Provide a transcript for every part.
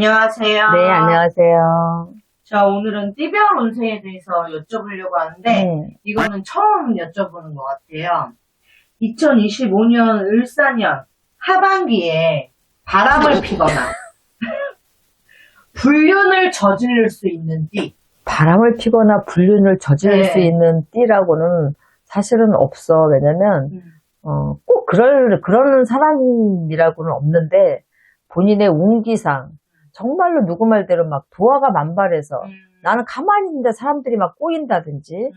안녕하세요. 네, 안녕하세요. 자, 오늘은 띠별 운세에 대해서 여쭤보려고 하는데, 이거는 처음 여쭤보는 것 같아요. 2025년 을사년 하반기에 바람을 피거나, 불륜을 저지를 수 있는 띠. 바람을 피거나 불륜을 저지를 네. 수 있는 띠라고는 사실은 없어. 왜냐면, 꼭 그러는 사람이라고는 없는데, 본인의 운기상, 정말로 누구 말대로 막 도화가 만발해서, 나는 가만히 있는데 사람들이 막 꼬인다든지,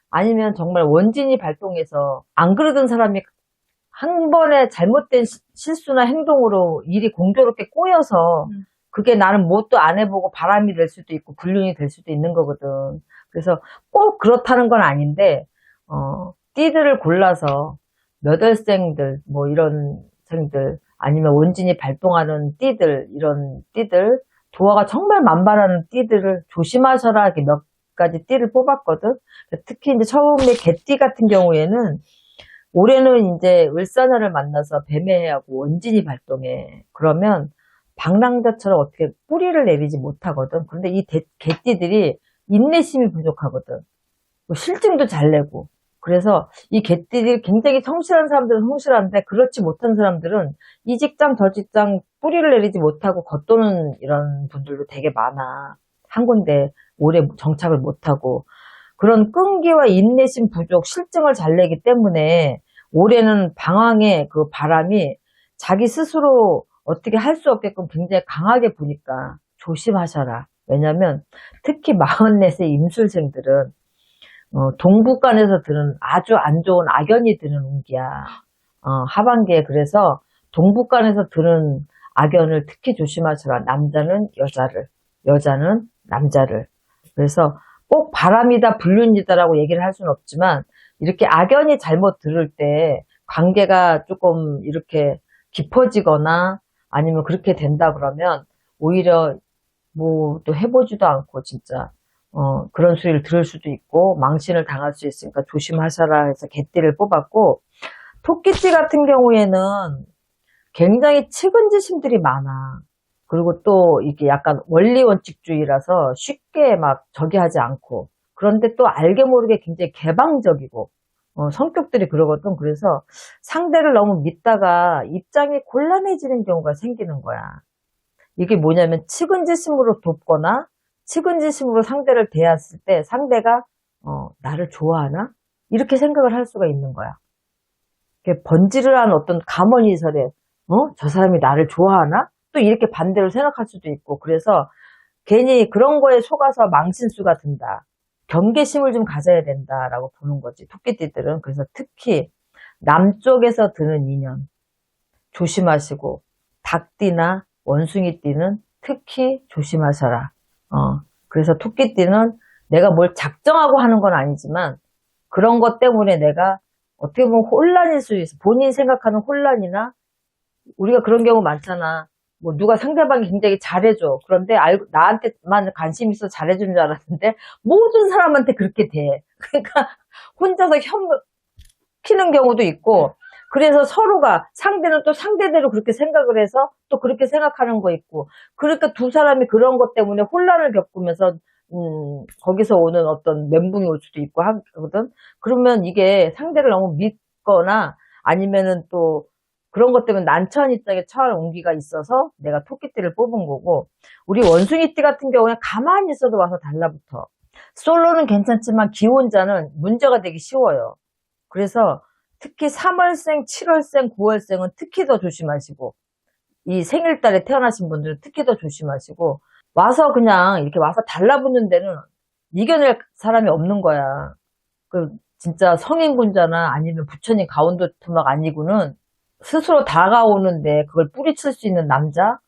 아니면 정말 원진이 발동해서, 안 그러던 사람이 한 번에 잘못된 실수나 행동으로 일이 공교롭게 꼬여서, 그게 나는 뭣도 안 해보고 바람이 될 수도 있고 불륜이 될 수도 있는 거거든. 그래서 꼭 그렇다는 건 아닌데, 띠들을 골라서 몇월생들, 뭐 이런 생들, 아니면 원진이 발동하는 띠들, 이런 띠들, 도화가 정말 만발하는 띠들을 조심하셔라 이렇게 몇 가지 띠를 뽑았거든. 특히 이제 처음에 개띠 같은 경우에는 올해는 이제 을사년을 만나서 뱀해하고 원진이 발동해. 그러면 방랑자처럼 어떻게 뿌리를 내리지 못하거든. 그런데 이 개띠들이 인내심이 부족하거든. 뭐 실증도 잘 내고. 그래서 이 개띠들이 굉장히 성실한 사람들은 성실한데 그렇지 못한 사람들은 이 직장 저 직장 뿌리를 내리지 못하고 겉도는 이런 분들도 되게 많아. 한 군데 오래 정착을 못하고. 그런 끈기와 인내심 부족, 실증을 잘 내기 때문에 올해는 방황의 그 바람이 자기 스스로 어떻게 할 수 없게끔 굉장히 강하게 부니까 조심하셔라. 왜냐면 특히 44세 임술생들은 동북간에서 드는 아주 안 좋은 악연이 드는 운기야. 하반기에 그래서 동북간에서 드는 악연을 특히 조심하셔라. 남자는 여자를, 여자는 남자를. 그래서 꼭 바람이다 불륜이다라고 얘기를 할 수는 없지만 이렇게 악연이 잘못 들을 때 관계가 조금 이렇게 깊어지거나 아니면 그렇게 된다 그러면 오히려 뭐 또 해보지도 않고 진짜 그런 소리를 들을 수도 있고 망신을 당할 수 있으니까 조심하셔라 해서 개띠를 뽑았고, 토끼띠 같은 경우에는 굉장히 측은지심들이 많아. 그리고 또 이게 약간 원리원칙주의라서 쉽게 막 저기 하지 않고, 그런데 또 알게 모르게 굉장히 개방적이고 성격들이 그러거든. 그래서 상대를 너무 믿다가 입장이 곤란해지는 경우가 생기는 거야. 이게 뭐냐면 측은지심으로 돕거나 측은지심으로 상대를 대했을 때 상대가 나를 좋아하나? 이렇게 생각을 할 수가 있는 거야. 번지를 한 어떤 가머니설에 저 사람이 나를 좋아하나? 또 이렇게 반대로 생각할 수도 있고, 그래서 괜히 그런 거에 속아서 망신수가 든다. 경계심을 좀 가져야 된다라고 보는 거지, 토끼띠들은. 그래서 특히 남쪽에서 드는 인연 조심하시고, 닭띠나 원숭이띠는 특히 조심하셔라. 그래서 토끼띠는 내가 뭘 작정하고 하는 건 아니지만 그런 것 때문에 내가 어떻게 보면 혼란일 수 있어. 본인 생각하는 혼란이나, 우리가 그런 경우 많잖아. 뭐 누가 상대방이 굉장히 잘해줘. 그런데 나한테만 관심 있어서 잘해주는 줄 알았는데 모든 사람한테 그렇게 돼. 그러니까 혼자서 키는 경우도 있고, 그래서 서로가 상대는 또 상대대로 그렇게 생각을 해서 또 그렇게 생각하는 거 있고, 그러니까 두 사람이 그런 것 때문에 혼란을 겪으면서 거기서 오는 어떤 멘붕이 올 수도 있고 하거든. 그러면 이게 상대를 너무 믿거나 아니면은 또 그런 것 때문에 난처한 입장에 처할 온기가 있어서 내가 토끼띠를 뽑은 거고, 우리 원숭이띠 같은 경우는 가만히 있어도 와서 달라붙어. 솔로는 괜찮지만 기혼자는 문제가 되기 쉬워요. 그래서 특히 3월생, 7월생, 9월생은 특히 더 조심하시고, 이 생일달에 태어나신 분들은 특히 더 조심하시고, 와서 그냥 이렇게 와서 달라붙는 데는 이겨낼 사람이 없는 거야. 진짜 성인군자나 아니면 부처님 가운데 토막 아니고는 스스로 다가오는데 그걸 뿌리칠 수 있는 남자,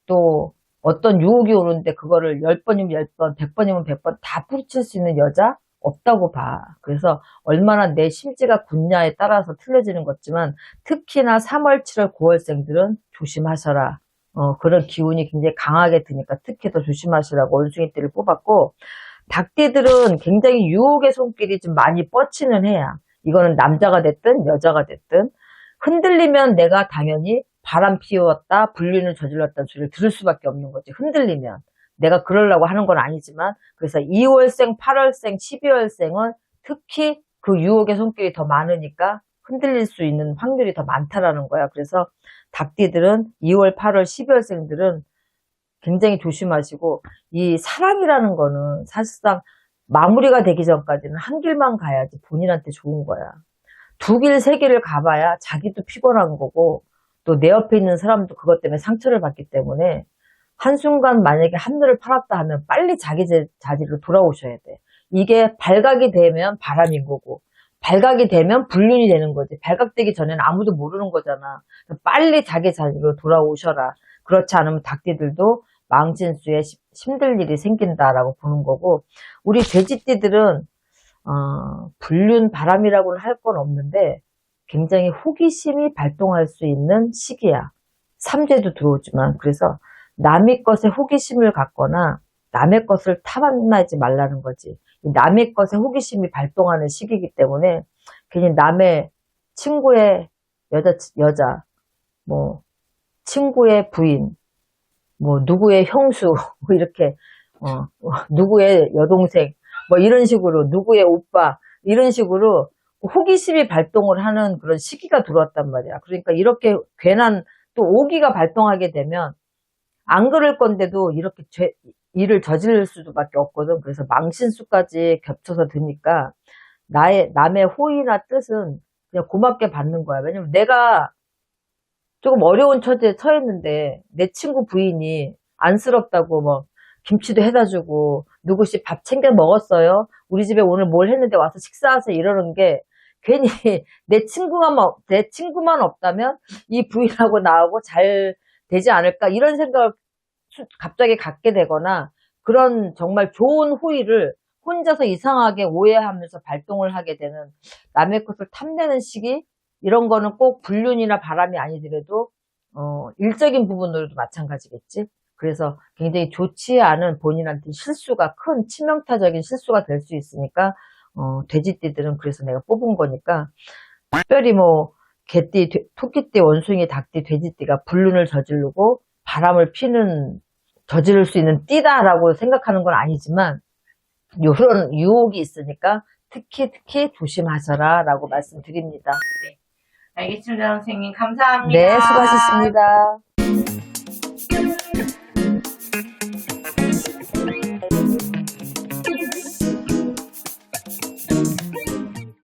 또 어떤 유혹이 오는데 그거를 10번이면 10번, 100번이면 100번 다 뿌리칠 수 있는 여자 없다고 봐. 그래서 얼마나 내 심지가 굳냐에 따라서 틀려지는 거지만 특히나 3월, 7월, 9월생들은 조심하셔라. 그런 기운이 굉장히 강하게 드니까 특히 더 조심하시라고 원숭이띠를 뽑았고, 닭띠들은 굉장히 유혹의 손길이 좀 많이 뻗치는 해야. 이거는 남자가 됐든 여자가 됐든 흔들리면 내가 당연히 바람 피웠다, 불륜을 저질렀다는 소리를 들을 수밖에 없는 거지. 흔들리면. 내가 그러려고 하는 건 아니지만, 그래서 2월생, 8월생, 12월생은 특히 그 유혹의 손길이 더 많으니까 흔들릴 수 있는 확률이 더 많다라는 거야. 그래서 닭띠들은 2월, 8월, 12월생들은 굉장히 조심하시고, 이 사랑이라는 거는 사실상 마무리가 되기 전까지는 한 길만 가야지 본인한테 좋은 거야. 두 길, 세 길을 가봐야 자기도 피곤한 거고, 또 내 옆에 있는 사람도 그것 때문에 상처를 받기 때문에, 한순간 만약에 한눈을 팔았다 하면 빨리 자기 자리로 돌아오셔야 돼. 이게 발각이 되면 바람인 거고, 발각이 되면 불륜이 되는 거지. 발각되기 전에는 아무도 모르는 거잖아. 빨리 자기 자리로 돌아오셔라. 그렇지 않으면 닭띠들도 망신수에 힘들 일이 생긴다라고 보는 거고, 우리 돼지띠들은 불륜 바람이라고는 할 건 없는데 굉장히 호기심이 발동할 수 있는 시기야. 삼재도 들어오지만. 그래서 남의 것에 호기심을 갖거나 남의 것을 탐하지 말라는 거지. 남의 것에 호기심이 발동하는 시기이기 때문에 괜히 남의 친구의 여자, 뭐 친구의 부인, 뭐 누구의 형수, 뭐 이렇게 누구의 여동생, 뭐 이런 식으로 누구의 오빠 이런 식으로 호기심이 발동을 하는 그런 시기가 들어왔단 말이야. 그러니까 이렇게 괜한 또 오기가 발동하게 되면 안 그럴 건데도 이렇게 일을 저지를 수밖에 없거든. 그래서 망신수까지 겹쳐서 드니까 남의 호의나 뜻은 그냥 고맙게 받는 거야. 왜냐면 내가 조금 어려운 처지에 처했는데 내 친구 부인이 안쓰럽다고 뭐 김치도 해다 주고 누구씩 밥 챙겨 먹었어요. 우리 집에 오늘 뭘 했는데 와서 식사하세요. 이러는 게 괜히 내 친구만 없다면 이 부인하고 나하고 잘 되지 않을까 이런 생각을 갑자기 갖게 되거나 그런 정말 좋은 호의를 혼자서 이상하게 오해하면서 발동을 하게 되는 남의 것을 탐내는 시기 이런 거는 꼭 불륜이나 바람이 아니더라도 일적인 부분으로도 마찬가지겠지. 그래서 굉장히 좋지 않은 본인한테 실수가 큰 치명타적인 실수가 될 수 있으니까 돼지띠들은 그래서 내가 뽑은 거니까 특별히 뭐 개띠, 토끼띠, 원숭이, 닭띠, 돼지띠가 불륜을 저지르고 바람을 저지를 수 있는 띠다라고 생각하는 건 아니지만 이런 유혹이 있으니까 특히 조심하셔라 라고 말씀드립니다. 네. 알겠습니다, 선생님. 감사합니다. 네, 수고하셨습니다.